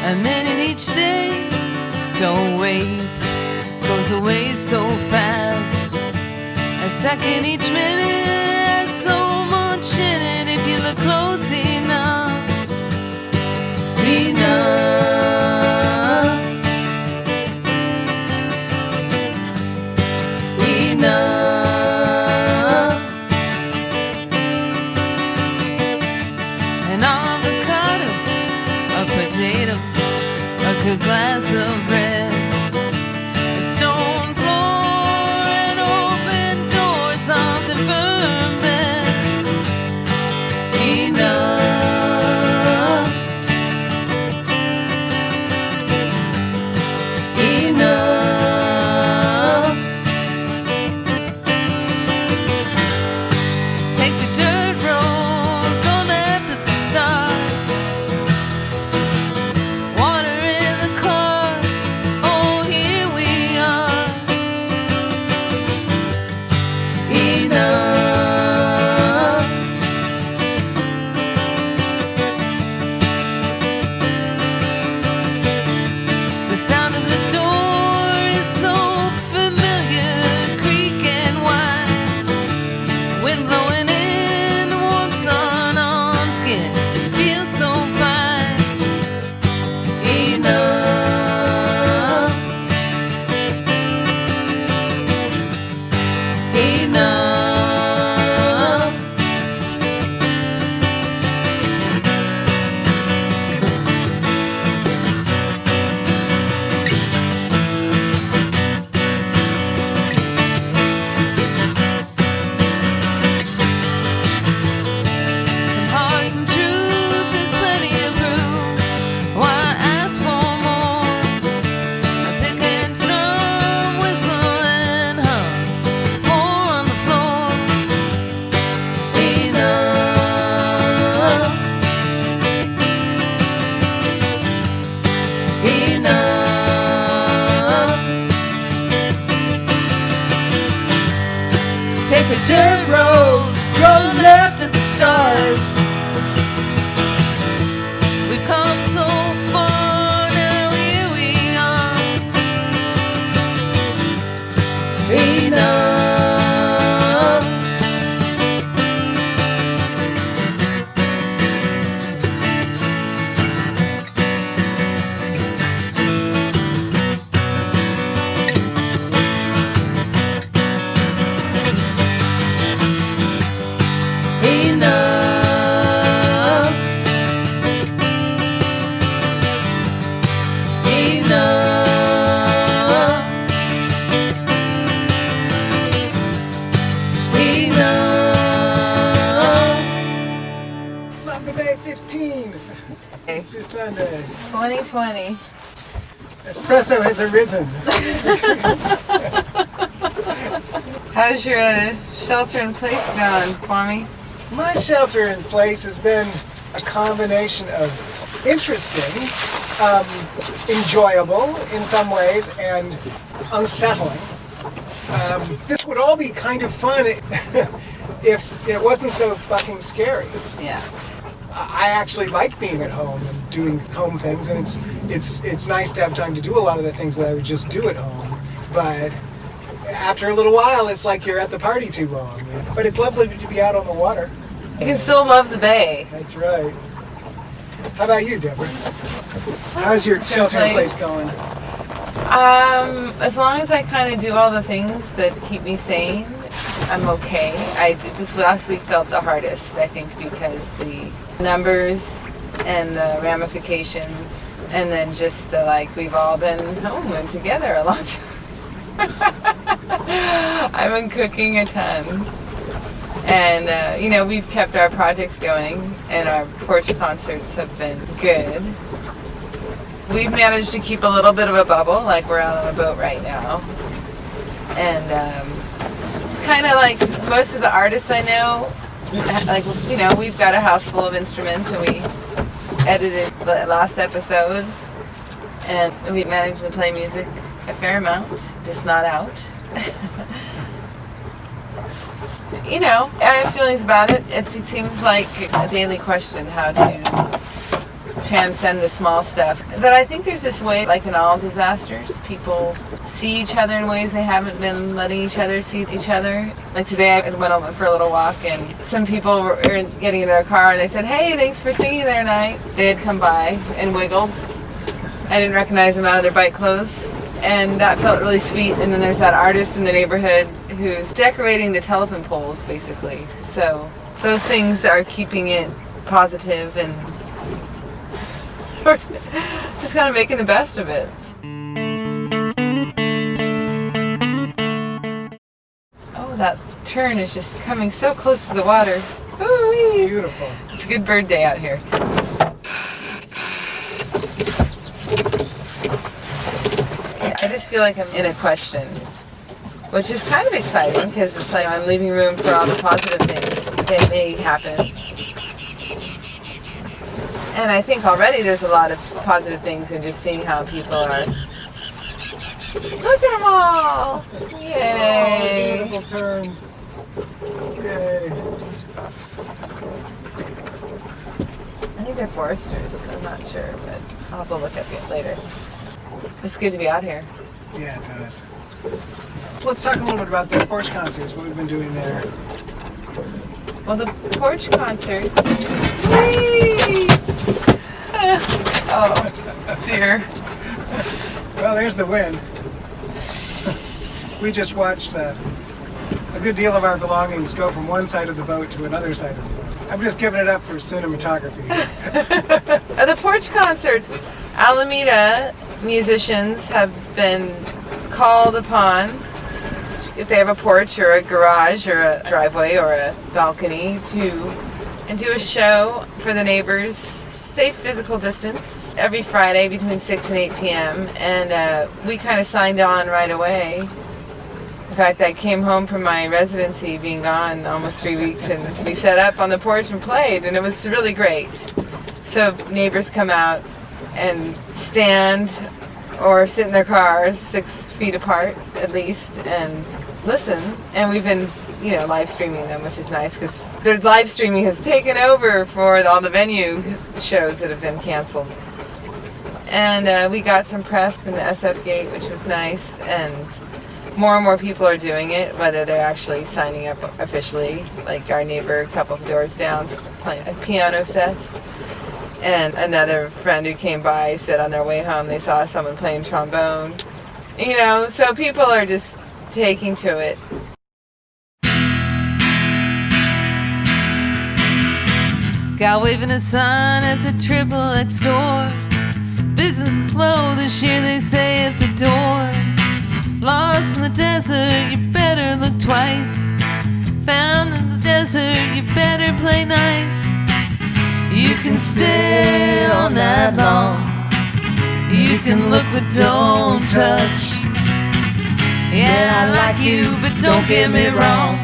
A minute each day, don't wait, goes away so fast. A second each minute has so much in it if you look close enough. Enough. Enough. An avocado, a potato, a good glass of red, a stone floor, an open door, soft and firm bed. Enough. Enough. Take the dirt road, go left at the stars. Water in the car, oh here we are. Enough. The sound of the door is so familiar, creak and whine. Wind blowing in, warm sun on skin, feels so fine. Enough. Enough. Some heart, some truth, there's plenty of proof. Why ask for more? A pick and strum, whistle and hum, pour on the floor. Enough. Enough. Take the dirt road, road left at the stars. We've come so far, now here we are. Enough. Enough. Enough. Enough. Love the Bay 15. Easter Sunday. 2020. Espresso has arisen. How's your shelter in place going, Kwame? My shelter in place has been a combination of interesting, enjoyable in some ways, and unsettling. This would all be kind of fun if it wasn't so fucking scary. Yeah. I actually like being at home and doing home things, and it's nice to have time to do a lot of the things that I would just do at home. But after a little while, it's like you're at the party too long. But it's lovely to be out on the water. You can still love the bay. That's right. How about you, Deborah? How's your shelter in place going? As long as I kind of do all the things that keep me sane, I'm okay. This last week felt the hardest, I think, because the numbers and the ramifications, and then just the we've all been home and together a long time. I've been cooking a ton. And, we've kept our projects going, and our Porch concerts have been good. We've managed to keep a little bit of a bubble, like we're out on a boat right now. And kind of like most of the artists I know, we've got a house full of instruments, and we edited the last episode, and we managed to play music a fair amount, just not out. I have feelings about it. It seems like a daily question how to transcend the small stuff. But I think there's this way, like in all disasters, people see each other in ways they haven't been letting each other see each other. Like today I went out for a little walk and some people were getting in their car and they said, "Hey, thanks for singing there tonight." They had come by and wiggled. I didn't recognize them out of their bike clothes. And that felt really sweet. And then there's that artist in the neighborhood who's decorating the telephone poles, basically. So those things are keeping it positive, and we're just kind of making the best of it. Oh, that tern is just coming so close to the water. Ooh-wee. Beautiful. It's a good bird day out here. I just feel like I'm in a question, which is kind of exciting because it's like I'm leaving room for all the positive things that may happen. And I think already there's a lot of positive things in just seeing how people are. Look at them all! Yay! Oh, beautiful turns. Yay. I think they're foresters. I'm not sure, but I'll have to look at it later. It's good to be out here. Yeah, it does. So let's talk a little bit about the Porch concerts, what we've been doing there. Well, the Porch concerts. Whee! Oh, dear. Well, there's the wind. We just watched a good deal of our belongings go from one side of the boat to another side of the boat. I'm just giving it up for cinematography. The Porch concerts. Alameda musicians have been called upon, if they have a porch or a garage or a driveway or a balcony, to do a show for the neighbors, safe physical distance, every Friday between 6 and 8 p.m. And we kind of signed on right away. In fact, I came home from my residency, being gone almost 3 weeks, and we set up on the porch and played, and it was really great. So neighbors come out and stand or sit in their cars 6 feet apart at least and listen. And we've been, live streaming them, which is nice because their live streaming has taken over for all the venue shows that have been canceled. And we got some press from the SF Gate, which was nice, and more people are doing it, whether they're actually signing up officially, like our neighbor a couple of doors down playing a piano set. And another friend who came by said on their way home they saw someone playing trombone. So people are just taking to it. Guy waving a sign at the XXX store. Business is slow this year, they say at the door. Lost in the desert, you better look twice. Found in the desert, you better play nice. You can stay all night long. You can look but don't touch. Yeah, I like you, but don't get me wrong.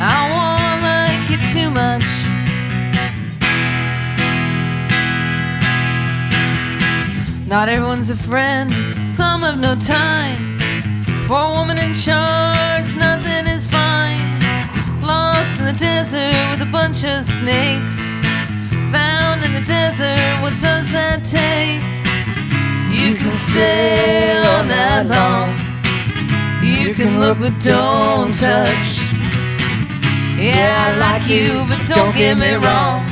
I won't like you too much. Not everyone's a friend, some have no time. For a woman in charge, nothing is fine. Lost in the desert with a bunch of snakes. Found in the desert, what does that take? You can stay all night long. You can look but don't touch. Yeah, I like you, but don't get me wrong.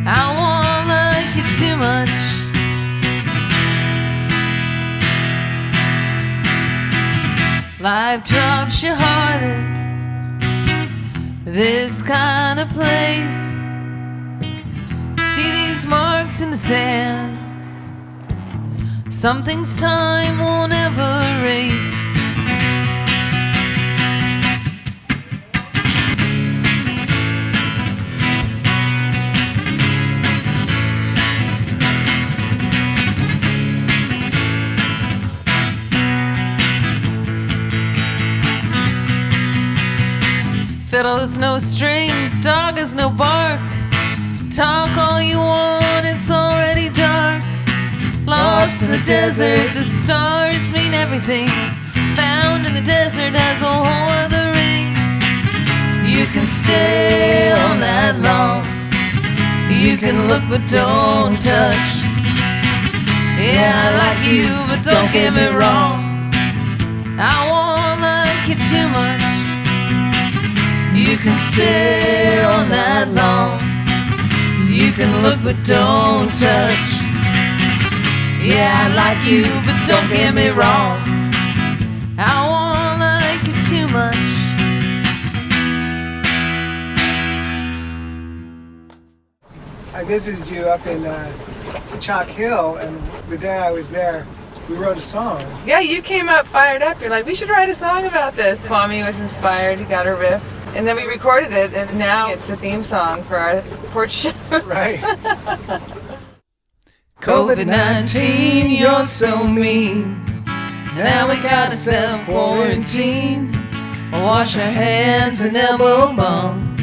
I won't like you too much. Life drops you harder, this kind of place. See these marks in the sand. Some things time won't ever erase. Fiddle is no string, dog is no bark. Talk all you want, it's already dark. Lost in the desert, the stars mean everything. Found in the desert has a whole other ring. You can stay all night long. You can look but don't touch. Yeah, I like you, but don't get me wrong. I won't like you too much. You can stay all night long. You can look but don't touch. Yeah, I like you, but don't get me wrong. I won't like you too much. I visited you up in Chalk Hill, and the day I was there, we wrote a song. Yeah, you came up fired up. You're like, we should write a song about this. Kwame was inspired. He got a riff. And then we recorded it, and now it's a theme song for our Porch shows. Right. COVID-19, you're so mean. Now we gotta self-quarantine. Wash our hands and elbow bump.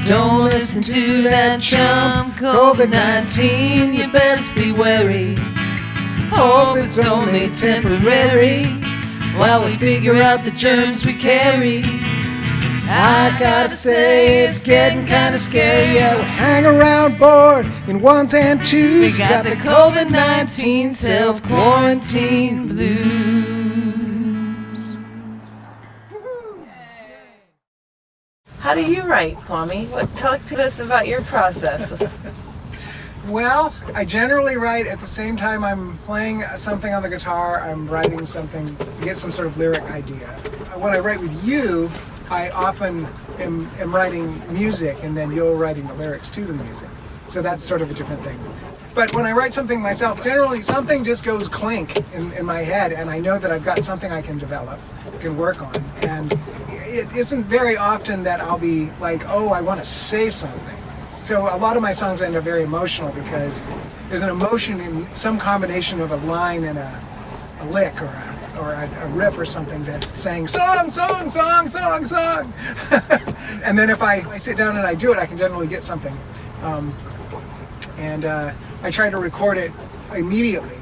Don't listen to that chump. COVID-19, you best be wary. Hope it's only temporary while we figure out the germs we carry. I gotta say it's getting kinda scary. Yeah, we hang around bored in ones and twos. We got the COVID-19 self-quarantine blues. How do you write, Kwame? Tell us about your process. Well, I generally write at the same time I'm playing something on the guitar, I'm writing something to get some sort of lyric idea. When I write with you, I often am writing music, and then you're writing the lyrics to the music. So that's sort of a different thing. But when I write something myself, generally something just goes clink in my head, and I know that I've got something I can develop, can work on. And it isn't very often that I'll be like, oh, I want to say something. So a lot of my songs end up very emotional because there's an emotion in some combination of a line and a lick or a riff or something that's saying song, song, song, song, song. And then if I sit down and I do it, I can generally get something. And I try to record it immediately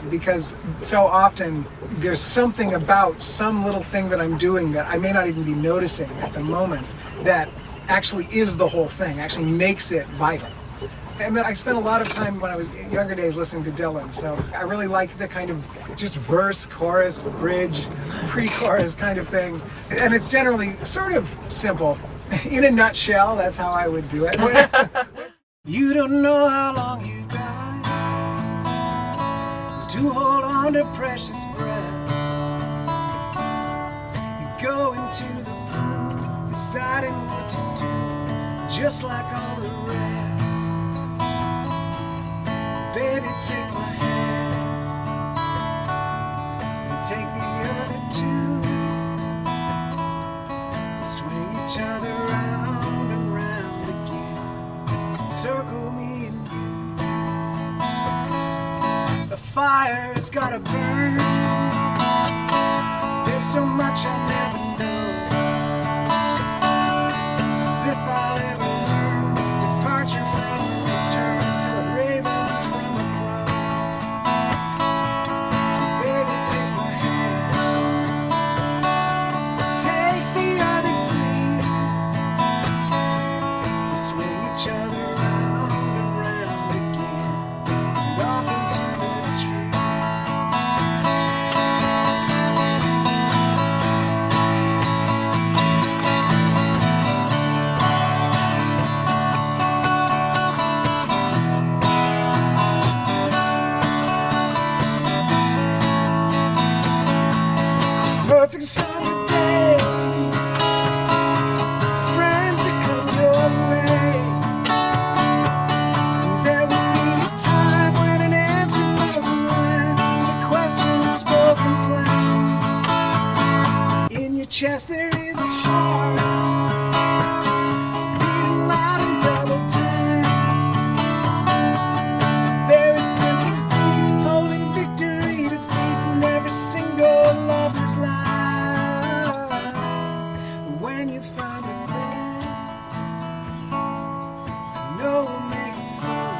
because so often there's something about some little thing that I'm doing that I may not even be noticing at the moment that actually is the whole thing, actually makes it vital. And then I spent a lot of time when I was younger days listening to Dylan, so I really like the kind of just verse, chorus, bridge, pre-chorus kind of thing. And it's generally sort of simple. In a nutshell, that's how I would do it. You don't know how long you got to hold on to precious breath. You go into the blue, deciding what to do, just like all the rest. Baby, take my hand and take the other two. We'll swing each other round and round again. Circle me and you. The fire's gotta burn. There's so much I never know. As if I'll ever learn. Departure from a return till a raven from a crow. Baby, take my hand. Take the other, please. We'll swing each other round and round again, and off into the trees. Perfect summer day, friends that come your way. There will be a time when an answer falls in line, the question is spoken plain. In your chest there is a heart, beating loud in double time. There is sympathy, holding victory, defeating every single lover's lie. When you find a rest, I know we'll make it through.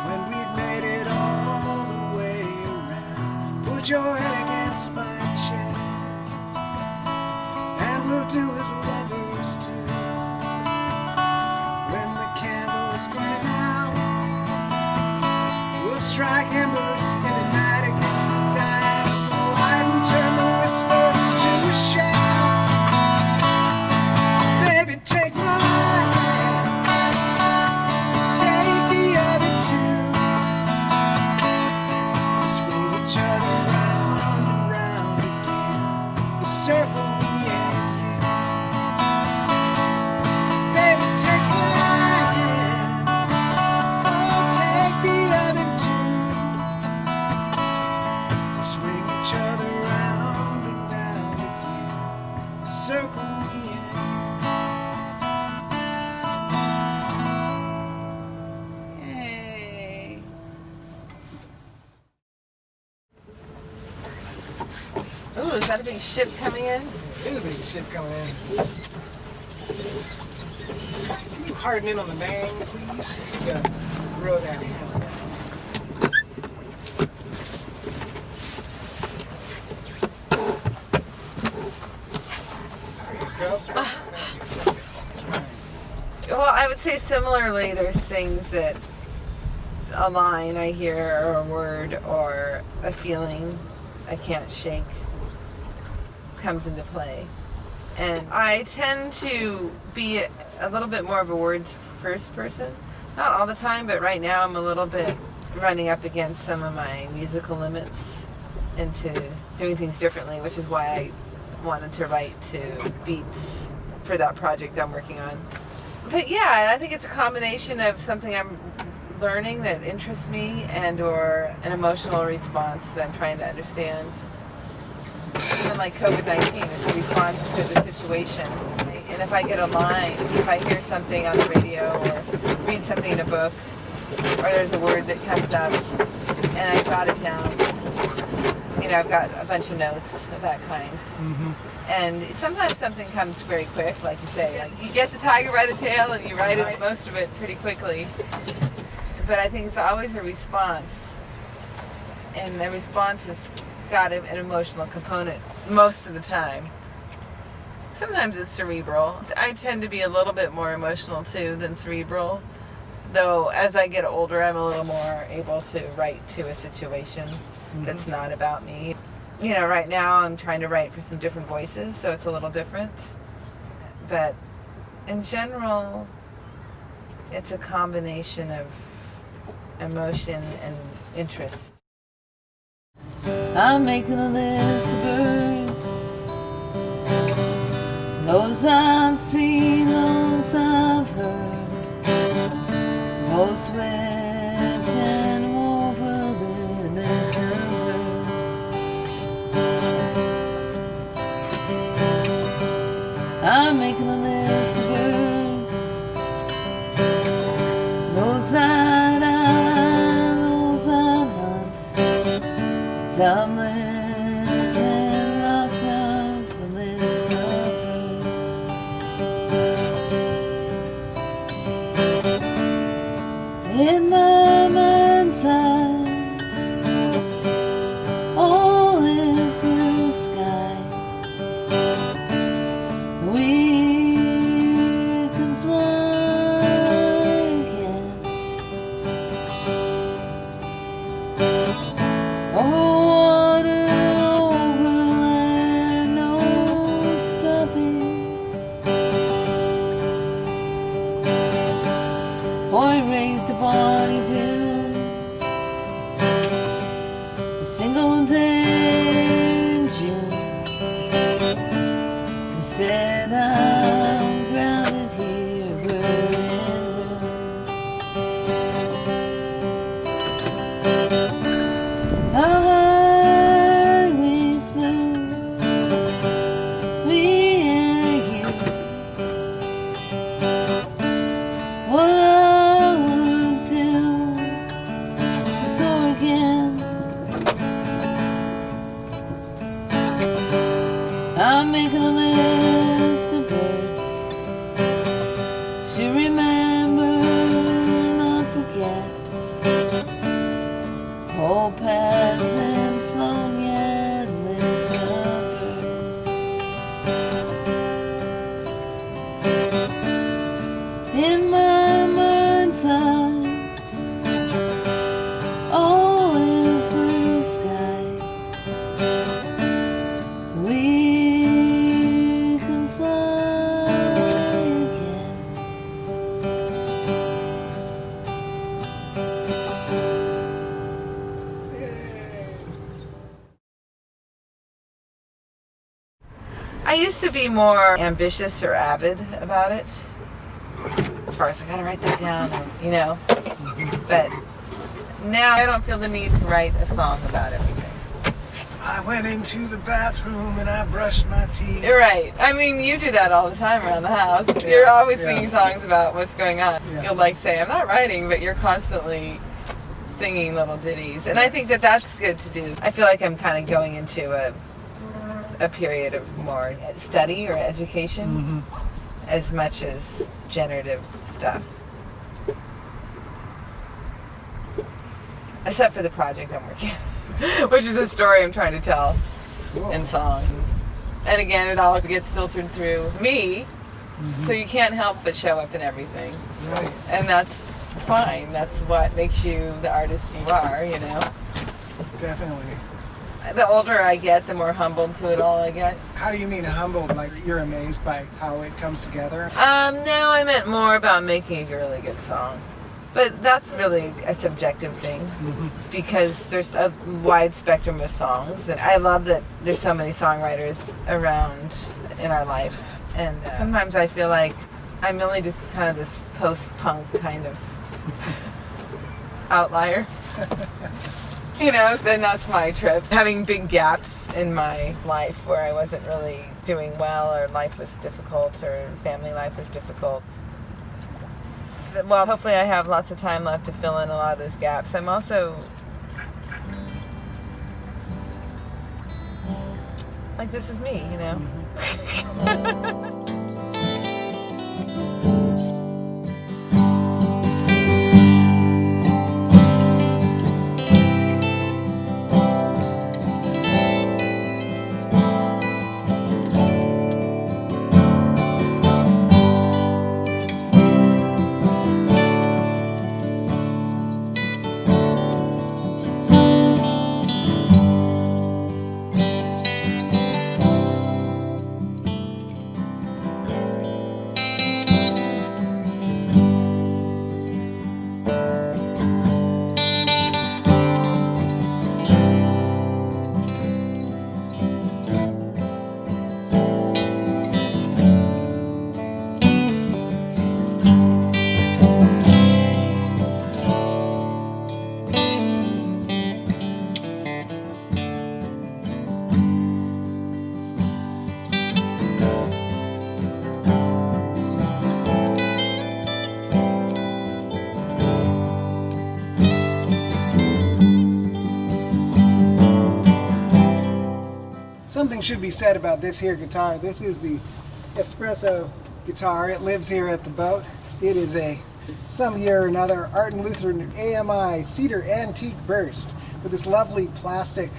When we've made it all the way around, put your head against my chest, and we'll do as lovers do. lamps burning out. We'll strike embers in the night against the dial of the light and turn the whisper to a shout. Baby, take my hand, take the other two. We'll swing each other round and round again. The circle me and you. Baby, take my hand, oh, take the other two. We'll swing each other round and round again. The circle me and Hey. Ooh, is that a big ship coming in? There's a big shit coming in. Can you harden in on the bang, please? You gotta throw that handle. That's all. There you go. That's right. Well, I would say similarly, there's things that a line I hear or a word or a feeling I can't shake comes into play. And I tend to be a little bit more of a words first person. Not all the time, but right now I'm a little bit running up against some of my musical limits into doing things differently, which is why I wanted to write to beats for that project I'm working on. But yeah, I think it's a combination of something I'm learning that interests me and or an emotional response that I'm trying to understand. Even like COVID-19, it's a response to the situation. Right? And if I get a line, if I hear something on the radio or read something in a book, or there's a word that comes up and I jot it down, you know, I've got a bunch of notes of that kind. Mm-hmm. And sometimes something comes very quick, like you say. Like you get the tiger by the tail and you write it, most of it pretty quickly. But I think it's always a response. And the response has got an emotional component most of the time. Sometimes it's cerebral. I tend to be a little bit more emotional too than cerebral. Though as I get older, I'm a little more able to write to a situation that's not about me. You know, right now I'm trying to write for some different voices, so it's a little different. But in general, it's a combination of emotion and interest. I'm making a list of birds, those I've seen, those I've heard, both swift and warbled list of birds. I'm making a list of birds, those that those I hunt. Some live and rocked up a list of birds. In my mind's eye, all is blue sky. We can fly again. Oh, boy raised a bonny tune, a single day in June. Instead I'm grounded here, bird and room. How high we flew, me and you. What I'm making a list of birds to remember, not forget. Whole paths and flown yet list of birds. In my mind's eye, I used to be more ambitious or avid about it. As far as I gotta write that down, or, you know. But now I don't feel the need to write a song about everything. I went into the bathroom and I brushed my teeth. You're right. I mean, you do that all the time around the house. You're always singing songs about what's going on. Yeah. You'll like say, I'm not writing, but you're constantly singing little ditties. And I think that that's good to do. I feel like I'm kind of going into a period of more study or education as much as generative stuff. Except for the project I'm working on, which is a story I'm trying to tell in song. And again, it all gets filtered through me, so you can't help but show up in everything. Right. And that's fine. That's what makes you the artist you are, you know. Definitely. The older I get, the more humbled to it all I get. How do you mean humbled? Like you're amazed by how it comes together? No, I meant more about making a really good song. But that's really a subjective thing because there's a wide spectrum of songs. And I love that there's so many songwriters around in our life. And sometimes I feel like I'm only just kind of this post-punk kind of outlier. You know, then that's my trip. Having big gaps in my life where I wasn't really doing well, or life was difficult, or family life was difficult. Well, hopefully I have lots of time left to fill in a lot of those gaps. I'm also like, this is me, you know? Something should be said about this here guitar. This is the espresso guitar. It lives here at the boat. It is a some year or another Art and Lutheran AMI cedar antique burst with this lovely plastic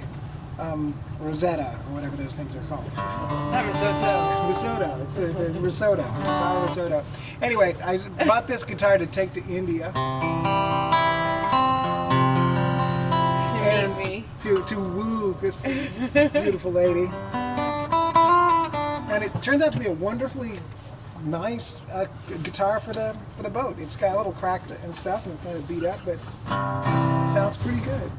Rosetta, or whatever those things are called. Not risotto. Risotto. It's the risotto. Guitar risotto. Anyway, I bought this guitar to take to India. To meet me. To woo this beautiful lady. And it turns out to be a wonderfully nice guitar for the boat. It's got a little cracked and stuff and kind of beat up, but it sounds pretty good.